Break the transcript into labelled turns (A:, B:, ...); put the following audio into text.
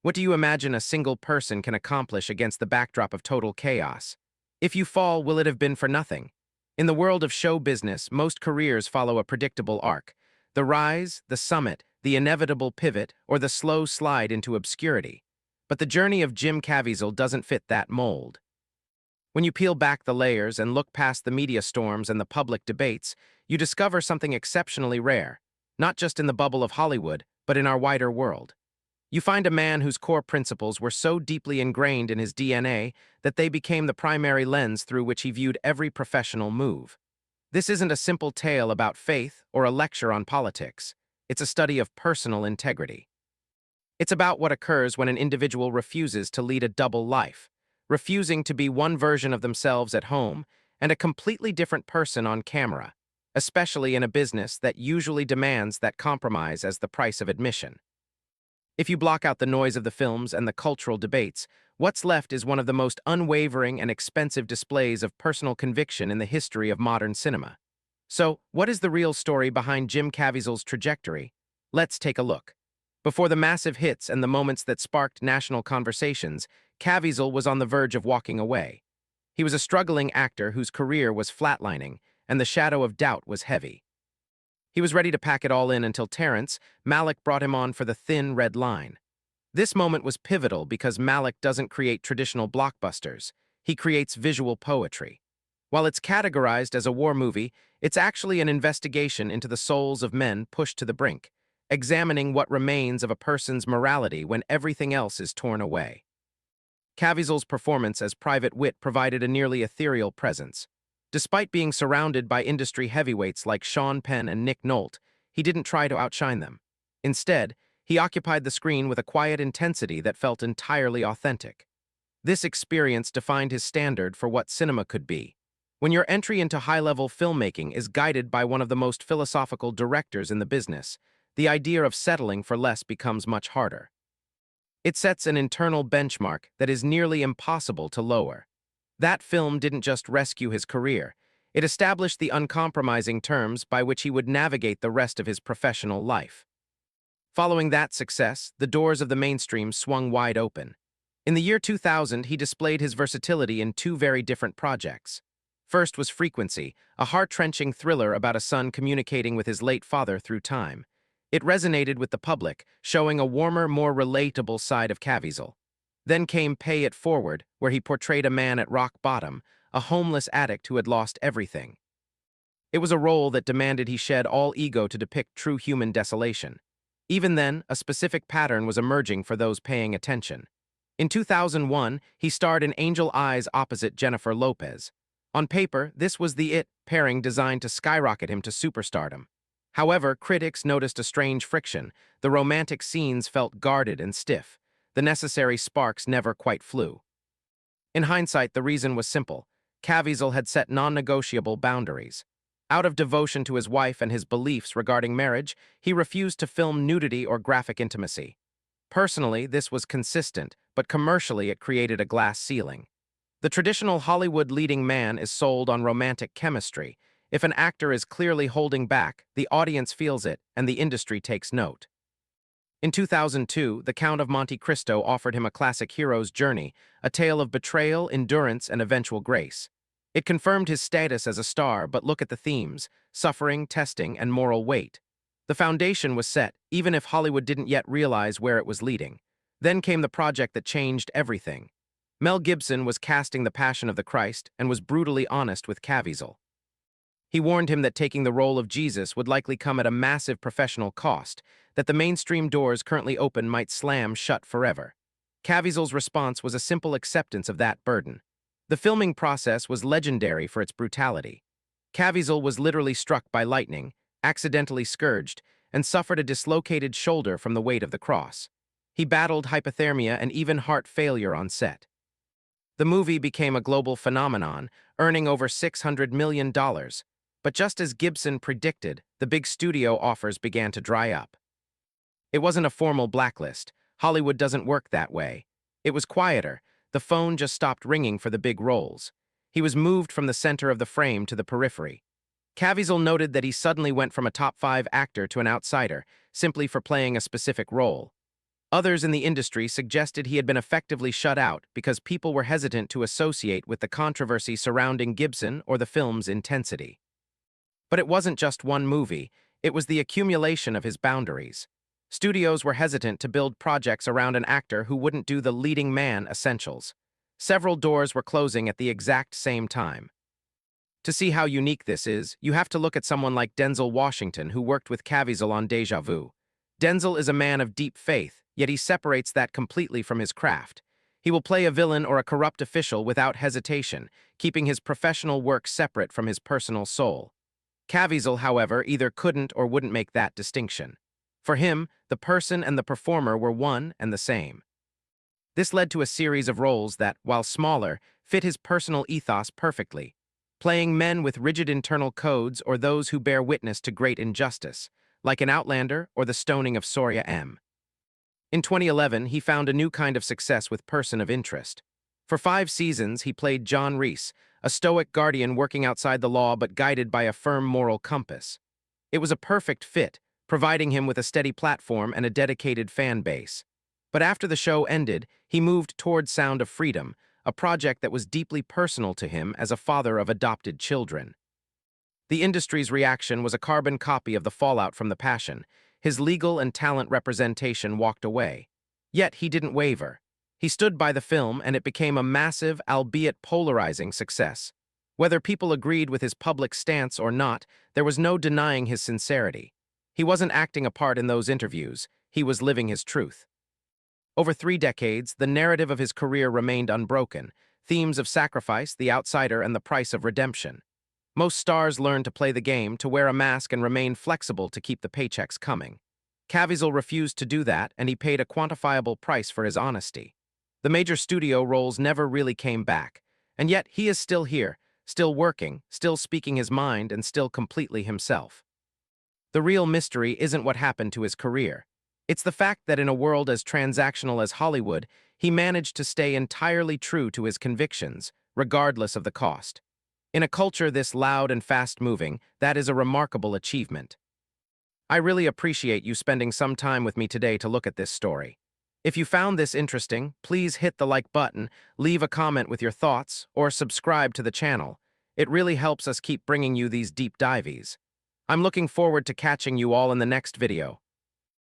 A: What do you imagine a single person can accomplish against the backdrop of total chaos? If you fall, will it have been for nothing? In the world of show business, most careers follow a predictable arc. The rise, the summit, the inevitable pivot, or the slow slide into obscurity. But the journey of Jim Caviezel doesn't fit that mold. When you peel back the layers and look past the media storms and the public debates, you discover something exceptionally rare, not just in the bubble of Hollywood, but in our wider world. You find a man whose core principles were so deeply ingrained in his DNA that they became the primary lens through which he viewed every professional move. This isn't a simple tale about faith or a lecture on politics. It's a study of personal integrity. It's about what occurs when an individual refuses to lead a double life, refusing to be one version of themselves at home and a completely different person on camera, especially in a business that usually demands that compromise as the price of admission. If you block out the noise of the films and the cultural debates, what's left is one of the most unwavering and expensive displays of personal conviction in the history of modern cinema. So, what is the real story behind Jim Caviezel's trajectory? Let's take a look. Before the massive hits and the moments that sparked national conversations, Caviezel was on the verge of walking away. He was a struggling actor whose career was flatlining, and the shadow of doubt was heavy. He was ready to pack it all in until Terrence Malick brought him on for The Thin Red Line. This moment was pivotal because Malick doesn't create traditional blockbusters. He creates visual poetry. While it's categorized as a war movie, it's actually an investigation into the souls of men pushed to the brink, examining what remains of a person's morality when everything else is torn away. Caviezel's performance as Private Wit provided a nearly ethereal presence. Despite being surrounded by industry heavyweights like Sean Penn and Nick Nolte, he didn't try to outshine them. Instead, he occupied the screen with a quiet intensity that felt entirely authentic. This experience defined his standard for what cinema could be. When your entry into high-level filmmaking is guided by one of the most philosophical directors in the business, the idea of settling for less becomes much harder. It sets an internal benchmark that is nearly impossible to lower. That film didn't just rescue his career, it established the uncompromising terms by which he would navigate the rest of his professional life. Following that success, the doors of the mainstream swung wide open. In the year 2000, he displayed his versatility in two very different projects. First was Frequency, a heart-wrenching thriller about a son communicating with his late father through time. It resonated with the public, showing a warmer, more relatable side of Caviezel. Then came Pay It Forward, where he portrayed a man at rock bottom, a homeless addict who had lost everything. It was a role that demanded he shed all ego to depict true human desolation. Even then, a specific pattern was emerging for those paying attention. In 2001, he starred in Angel Eyes opposite Jennifer Lopez. On paper, this was the it pairing designed to skyrocket him to superstardom. However, critics noticed a strange friction. The romantic scenes felt guarded and stiff. The necessary sparks never quite flew. In hindsight, the reason was simple. Caviezel had set non-negotiable boundaries. Out of devotion to his wife and his beliefs regarding marriage, he refused to film nudity or graphic intimacy. Personally, this was consistent, but commercially it created a glass ceiling. The traditional Hollywood leading man is sold on romantic chemistry. If an actor is clearly holding back, the audience feels it, and the industry takes note. In 2002, The Count of Monte Cristo offered him a classic hero's journey, a tale of betrayal, endurance, and eventual grace. It confirmed his status as a star, but look at the themes: suffering, testing, and moral weight. The foundation was set, even if Hollywood didn't yet realize where it was leading. Then came the project that changed everything. Mel Gibson was casting the Passion of the Christ and was brutally honest with Caviezel. He warned him that taking the role of Jesus would likely come at a massive professional cost, that the mainstream doors currently open might slam shut forever. Caviezel's response was a simple acceptance of that burden. The filming process was legendary for its brutality. Caviezel was literally struck by lightning, accidentally scourged, and suffered a dislocated shoulder from the weight of the cross. He battled hypothermia and even heart failure on set. The movie became a global phenomenon, earning over $600 million. But just as Gibson predicted, the big studio offers began to dry up. It wasn't a formal blacklist. Hollywood doesn't work that way. It was quieter. The phone just stopped ringing for the big roles. He was moved from the center of the frame to the periphery. Caviezel noted that he suddenly went from a top 5 actor to an outsider, simply for playing a specific role. Others in the industry suggested he had been effectively shut out because people were hesitant to associate with the controversy surrounding Gibson or the film's intensity. But it wasn't just one movie, it was the accumulation of his boundaries. Studios were hesitant to build projects around an actor who wouldn't do the leading man essentials. Several doors were closing at the exact same time. To see how unique this is, you have to look at someone like Denzel Washington, who worked with Caviezel on Déjà Vu. Denzel is a man of deep faith, yet he separates that completely from his craft. He will play a villain or a corrupt official without hesitation, keeping his professional work separate from his personal soul. Caviezel, however, either couldn't or wouldn't make that distinction. For him, the person and the performer were one and the same. This led to a series of roles that, while smaller, fit his personal ethos perfectly, playing men with rigid internal codes or those who bear witness to great injustice, like an Outlander or the stoning of Soria M. In 2011, he found a new kind of success with Person of Interest. For 5 seasons, he played John Reese, a stoic guardian working outside the law but guided by a firm moral compass. It was a perfect fit, providing him with a steady platform and a dedicated fan base. But after the show ended, he moved toward Sound of Freedom, a project that was deeply personal to him as a father of adopted children. The industry's reaction was a carbon copy of the fallout from The Passion. His legal and talent representation walked away. Yet he didn't waver. He stood by the film, and it became a massive, albeit polarizing, success. Whether people agreed with his public stance or not, there was no denying his sincerity. He wasn't acting a part in those interviews, he was living his truth. Over 3 decades, the narrative of his career remained unbroken, themes of sacrifice, the outsider, and the price of redemption. Most stars learn to play the game, to wear a mask and remain flexible to keep the paychecks coming. Caviezel refused to do that, and he paid a quantifiable price for his honesty. The major studio roles never really came back, and yet he is still here, still working, still speaking his mind, and still completely himself. The real mystery isn't what happened to his career. It's the fact that in a world as transactional as Hollywood, he managed to stay entirely true to his convictions, regardless of the cost. In a culture this loud and fast-moving, that is a remarkable achievement. I really appreciate you spending some time with me today to look at this story. If you found this interesting, please hit the like button, leave a comment with your thoughts, or subscribe to the channel. It really helps us keep bringing you these deep dives. I'm looking forward to catching you all in the next video.